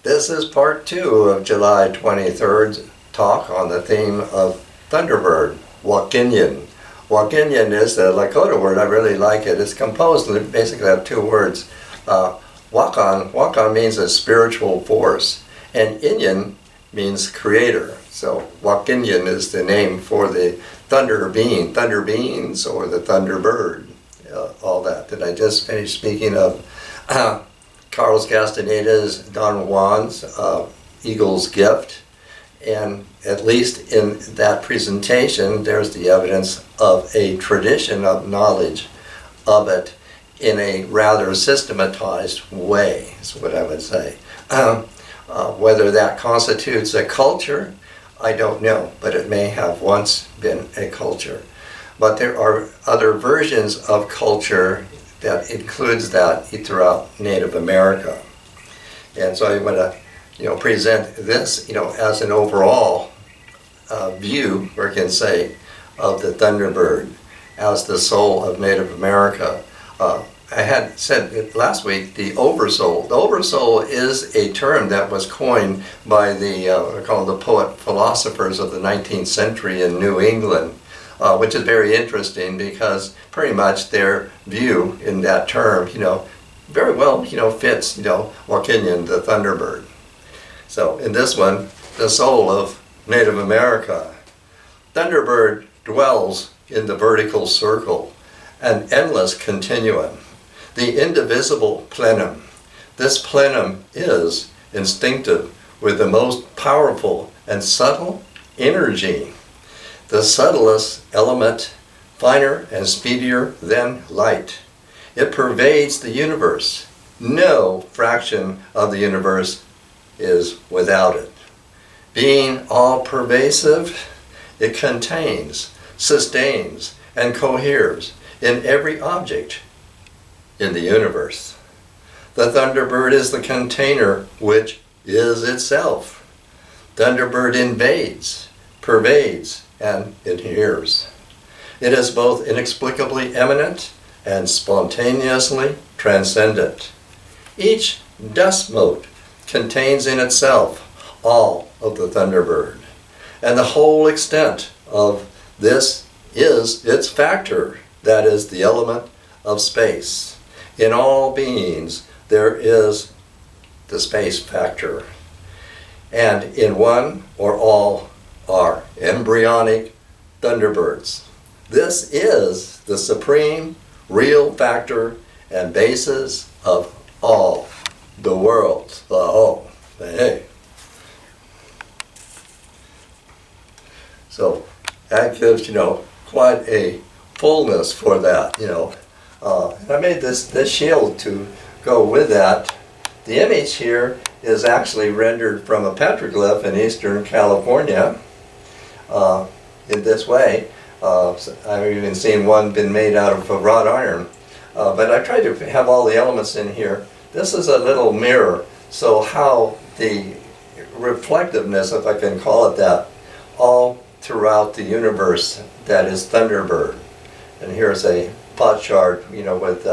This is part 2 of July 23rd talk on the theme of Thunderbird, Wakinyan. Wakinyan is the Lakota word. I really like it. It's composed basically of 2 words. Wakan means a spiritual force, and Inyan means creator. So Wakinyan is the name for the thunder beings, or the Thunderbird, all that. Did I just finish speaking of Carlos Castaneda's Don Juan's Eagle's Gift? And at least in that presentation, there's the evidence of a tradition of knowledge of it in a rather systematized way, is what I would say. Whether that constitutes a culture, I don't know, but it may have once been a culture. But there are other versions of culture that includes that throughout Native America. And so I want to present this as an overall view, we can say, of the Thunderbird as the soul of Native America. I had said last week the oversoul. The oversoul is a term that was coined by the poet philosophers of the 19th century in New England, which is very interesting because pretty much their view in that term, very well, fits, Wakinyan, the Thunderbird. So in this one, the soul of Native America. Thunderbird dwells in the vertical circle, an endless continuum, the indivisible plenum. This plenum is instinctive with the most powerful and subtle energy, the subtlest element, finer and speedier than light. It pervades the universe. No fraction of the universe is without it. Being all-pervasive, it contains, sustains, and coheres in every object in the universe. The Thunderbird is the container which is itself. Thunderbird invades, pervades, and adheres. It is both inexplicably eminent and spontaneously transcendent. Each dust mote contains in itself all of the Thunderbird, and the whole extent of this is its factor, that is the element of space. In all beings there is the space factor, and in one or all are embryonic Thunderbirds. This is the supreme real factor and basis of all the worlds. Hey. So that gives, quite a fullness for that, And I made this shield to go with that. The image here is actually rendered from a petroglyph in Eastern California in this way. I've even seen one been made out of wrought iron. But I tried to have all the elements in here. This is a little mirror, so how the reflectiveness, if I can call it that, all throughout the universe that is Thunderbird. And here's a pot chart, with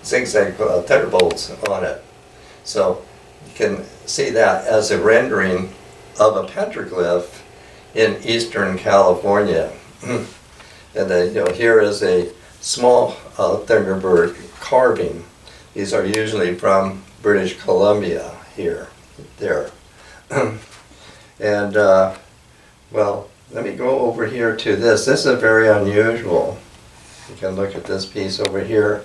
zigzag thunderbolts on it. So you can see that as a rendering of a petroglyph in Eastern California. And then, here is a small Thunderbird carving. These are usually from British Columbia there. And, well, let me go over here to this. This is very unusual. You can look at this piece over here.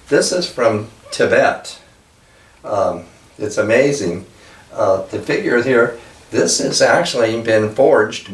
This is from Tibet. It's amazing. The figure here, this has actually been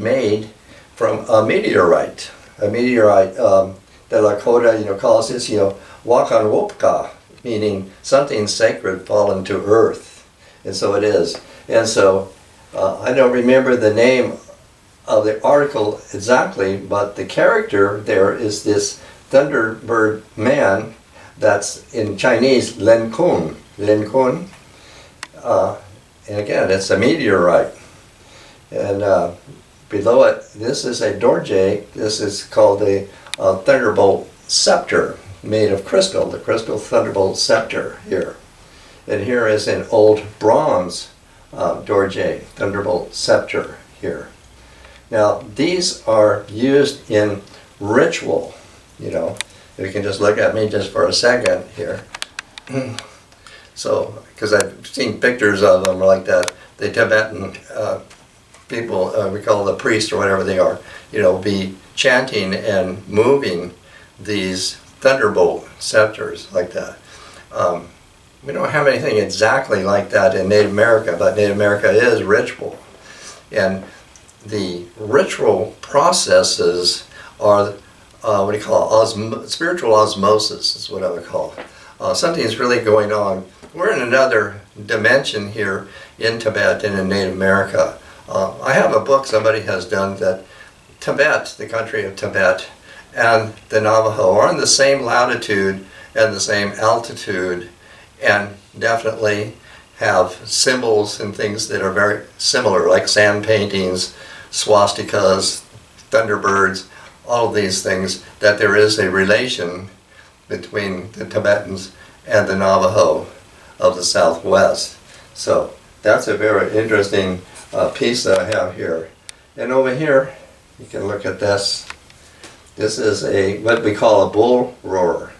made from a meteorite. A meteorite, the Lakota, calls this, Wakanwopka, meaning something sacred fallen to earth. And so it is. And so, I don't remember the name of the article exactly, but the character there is this Thunderbird man, that's in Chinese, Len Kun. And again, it's a meteorite. And below it, this is a dorje. This is called a thunderbolt scepter made of crystal, the crystal thunderbolt scepter here. And here is an old bronze Dorje, thunderbolt scepter here. Now these are used in ritual, you know. If you can just look at me just for a second here. So, because I've seen pictures of them like that, the Tibetan people, we call the priests or whatever they are, you know, be chanting and moving these thunderbolt scepters like that. We don't have anything exactly like that in Native America, but Native America is ritual. And the ritual processes are, what do you call it? Spiritual osmosis is what I would call it. Something's really going on. We're in another dimension here in Tibet and in Native America. I have a book somebody has done that Tibet, the country of Tibet, and the Navajo are in the same latitude and the same altitude, and definitely have symbols and things that are very similar, like sand paintings, swastikas, thunderbirds, all of these things, that there is a relation between the Tibetans and the Navajo of the Southwest. So that's a very interesting piece that I have here. And over here, you can look at this. This is what we call a bull roarer.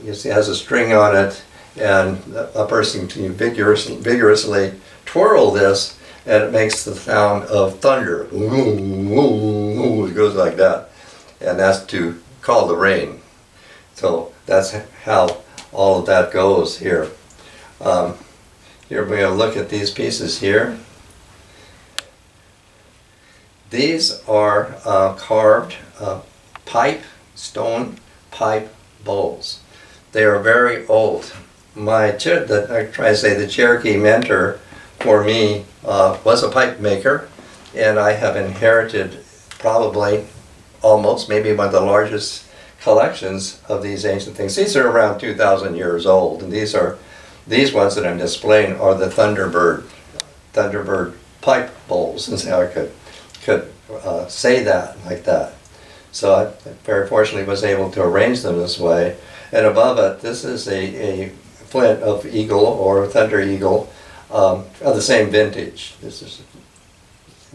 You see, it has a string on it, and a person can vigorously twirl this, and it makes the sound of thunder. It goes like that, and that's to call the rain. So that's how all of that goes here. Here we're going to look at these pieces here. These are carved stone pipe bowls. They are very old. I try to say the Cherokee mentor for me was a pipe maker, and I have inherited probably almost maybe one of the largest collections of these ancient things. These are around 2,000 years old, and these ones that I'm displaying are the Thunderbird pipe bowls, and so I could say that like that. So I very fortunately was able to arrange them this way. And above it, this is a flint of eagle or thunder eagle of the same vintage. This has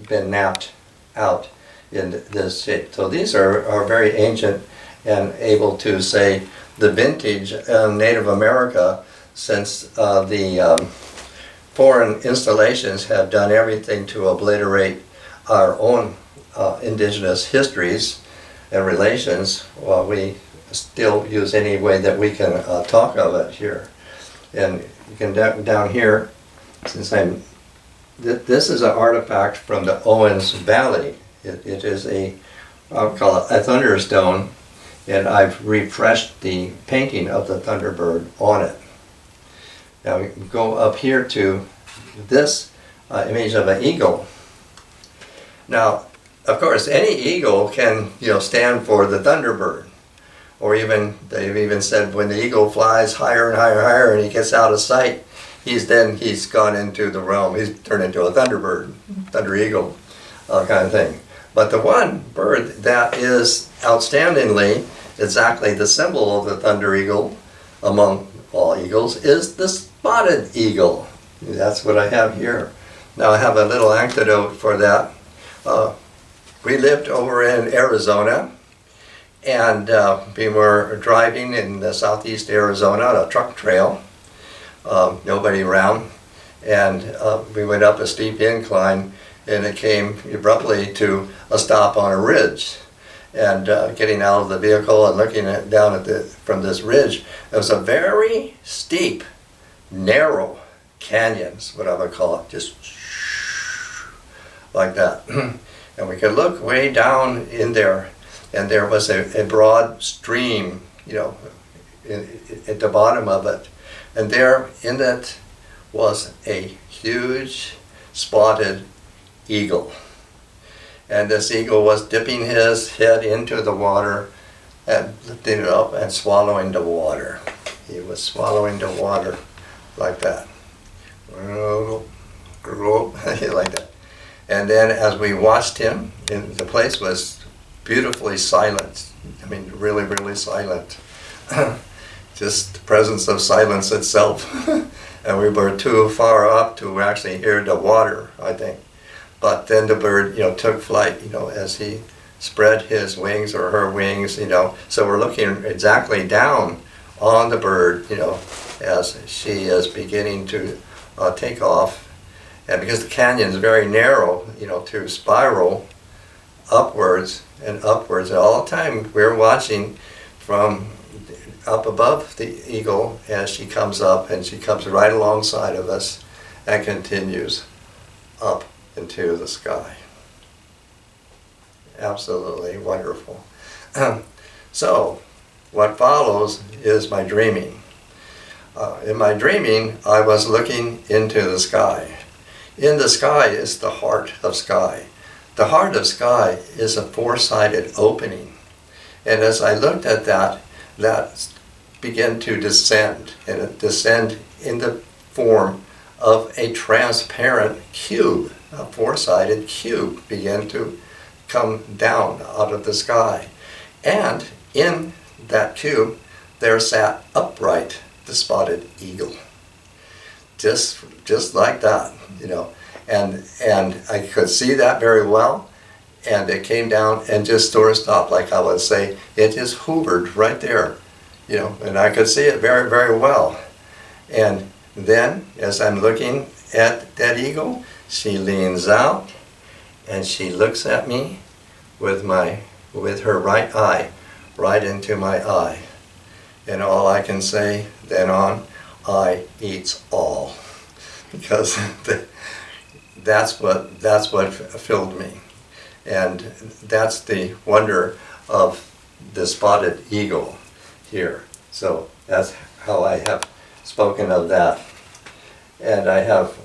been napped out in this shape. So these are very ancient and able to say the vintage in Native America, since the foreign installations have done everything to obliterate our own indigenous histories and relations. Well, we still use any way that we can talk of it here. And you can down here, since this is an artifact from the Owens Valley. It is I'll call it a thunderstone, and I've refreshed the painting of the Thunderbird on it. Now we can go up here to this image of an eagle. Now, of course, any eagle can, stand for the Thunderbird. Or even, they've even said when the eagle flies higher and higher and higher and he gets out of sight, he's gone into the realm, he's turned into a Thunderbird, Thunder Eagle kind of thing. But the one bird that is outstandingly exactly the symbol of the Thunder Eagle among all eagles is the spotted eagle. That's what I have here. Now I have a little anecdote for that. We lived over in Arizona, and we were driving in southeast Arizona on a truck trail, nobody around, and we went up a steep incline, and it came abruptly to a stop on a ridge. And getting out of the vehicle and looking down from this ridge, it was a very steep, narrow canyon, is what I would call it, just like that. And we could look way down in there, and there was a broad stream, at the bottom of it. And there in it was a huge spotted eagle. And this eagle was dipping his head into the water and lifting it up and swallowing the water. He was swallowing the water like that. Like that. And then as we watched him, the place was beautifully silent. I mean, really, really silent. Just the presence of silence itself. and we were too far up to actually hear the water, I think. But then the bird, took flight, as he spread his wings or her wings, So we're looking exactly down on the bird, as she is beginning to take off. And because the canyon is very narrow, to spiral upwards and upwards. And all the time we're watching from up above the eagle as she comes up, and she comes right alongside of us and continues up into the sky. Absolutely wonderful. So what follows is my dreaming. In my dreaming, I was looking into the sky. In the sky is the heart of sky. The heart of sky is a four-sided opening. And as I looked at that, that began to descend, and it descended in the form of a transparent cube. A four-sided cube began to come down out of the sky. And in that cube, there sat upright the spotted eagle. Just like that, And I could see that very well. And it came down and just sort of stopped, like I would say. It just hovered right there, and I could see it very, very well. And then, as I'm looking at that eagle, she leans out and she looks at me with her right eye, right into my eye. And all I can say then on, I eats all. Because that's what filled me. And that's the wonder of the spotted eagle here. So that's how I have spoken of that. And I have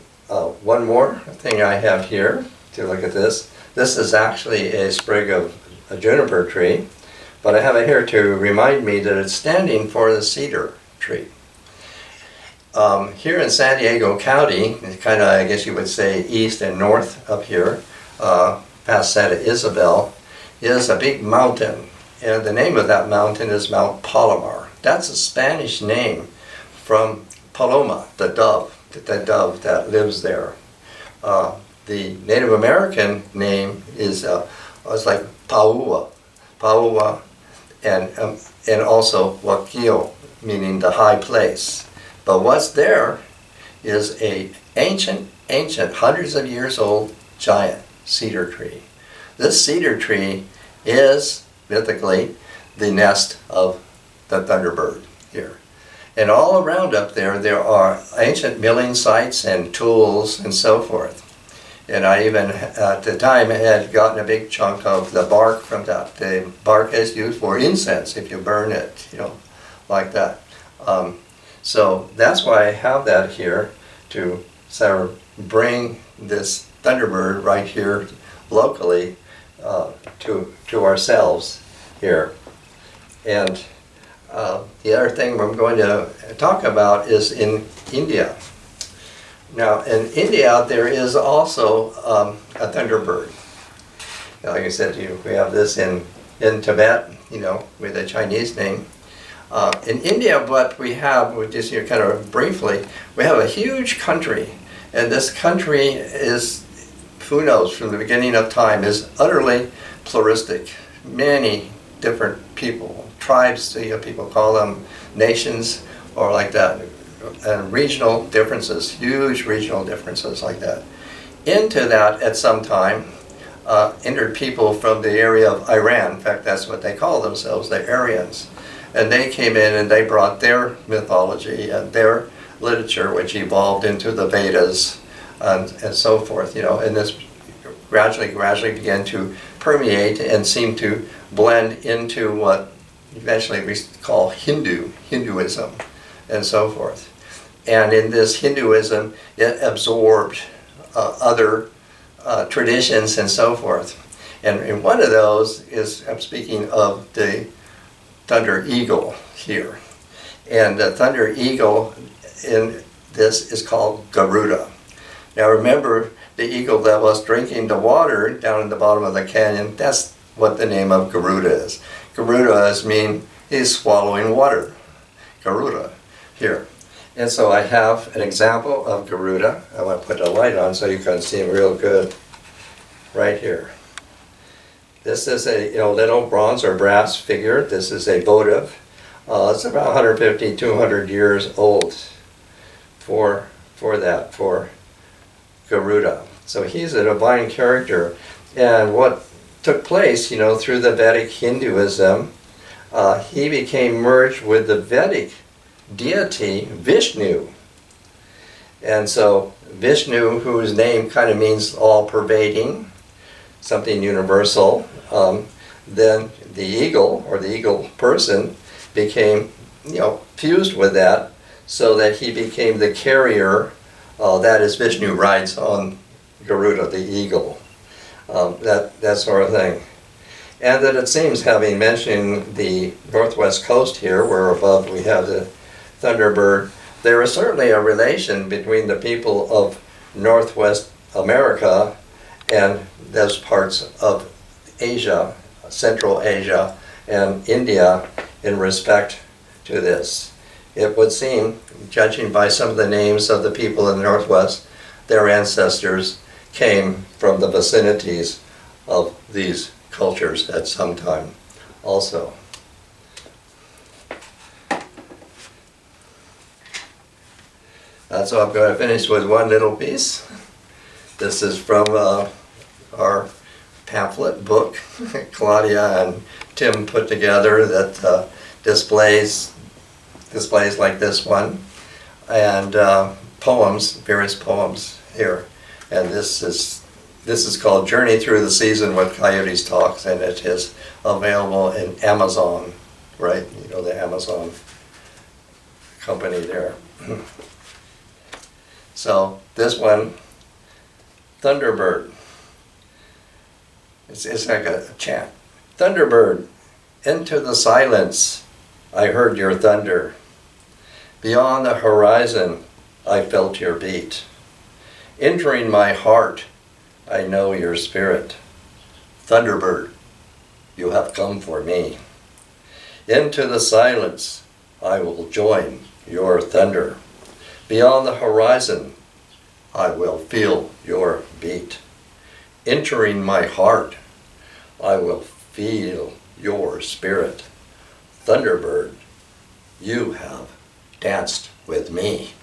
one more thing I have here to look at this. This is actually a sprig of a juniper tree, but I have it here to remind me that it's standing for the cedar tree. Here in San Diego County, kind of, I guess you would say, east and north up here, past Santa Isabel, is a big mountain. And the name of that mountain is Mount Palomar. That's a Spanish name from Paloma, the dove that lives there. The Native American name is like Paua, and also Wakio, meaning the high place. But what's there is a ancient, hundreds of years old, giant cedar tree. This cedar tree is, mythically, the nest of the Thunderbird here. And all around up there are ancient milling sites and tools and so forth. And I even, at the time, had gotten a big chunk of the bark from that. The bark is used for incense if you burn it, like that. So that's why I have that here, to sort of bring this Thunderbird right here locally to ourselves here. And the other thing we're going to talk about is in India. Now, in India, there is also a Thunderbird. Like I said to you, we have this in Tibet, with a Chinese name. In India, what we have, just kind of briefly, we have a huge country. And this country is, who knows, from the beginning of time, is utterly pluralistic. Many different people, tribes, people call them nations, or like that. And regional differences, huge regional differences like that. Into that, at some time, entered people from the area of Iran. In fact, that's what they call themselves, the Aryans. And they came in and they brought their mythology and their literature, which evolved into the Vedas and so forth, and this gradually began to permeate and seem to blend into what eventually we call Hinduism and so forth. And in this Hinduism, it absorbed other traditions and so forth. And one of those is, I'm speaking of the thunder eagle here. And the thunder eagle in this is called Garuda. Now remember, the eagle that was drinking the water down in the bottom of the canyon, that's what the name of Garuda is. Garuda means he's swallowing water. Garuda here. And so I have an example of Garuda. I want to put a light on so you can see him real good right here. This is a little bronze or brass figure. This is a votive. It's about 150, 200 years old for Garuda. So he's a divine character. And what took place, through the Vedic Hinduism, he became merged with the Vedic deity Vishnu. And so Vishnu, whose name kind of means all-pervading, something universal, then the eagle, or the eagle person, became fused with that, so that he became the carrier, that is Vishnu rides on Garuda, the eagle, that sort of thing. And that it seems, having mentioned the northwest coast here, where above we have the Thunderbird, there is certainly a relation between the people of Northwest America and those parts of Asia, Central Asia, and India in respect to this. It would seem, judging by some of the names of the people in the Northwest, their ancestors came from the vicinities of these cultures at some time also. So I'm going to finish with one little piece. This is from our pamphlet book Claudia and Tim put together, that displays like this one, and poems, various poems here. And this is called Journey Through the Season with Coyote's Talks, and it is available in Amazon, right? The Amazon company there. So this one, Thunderbird. It's like a chant. Thunderbird, into the silence I heard your thunder. Beyond the horizon I felt your beat. Entering my heart I know your spirit. Thunderbird, you have come for me. Into the silence I will join your thunder. Beyond the horizon I will feel your beat. Entering my heart I will feel your spirit. Thunderbird, you have danced with me.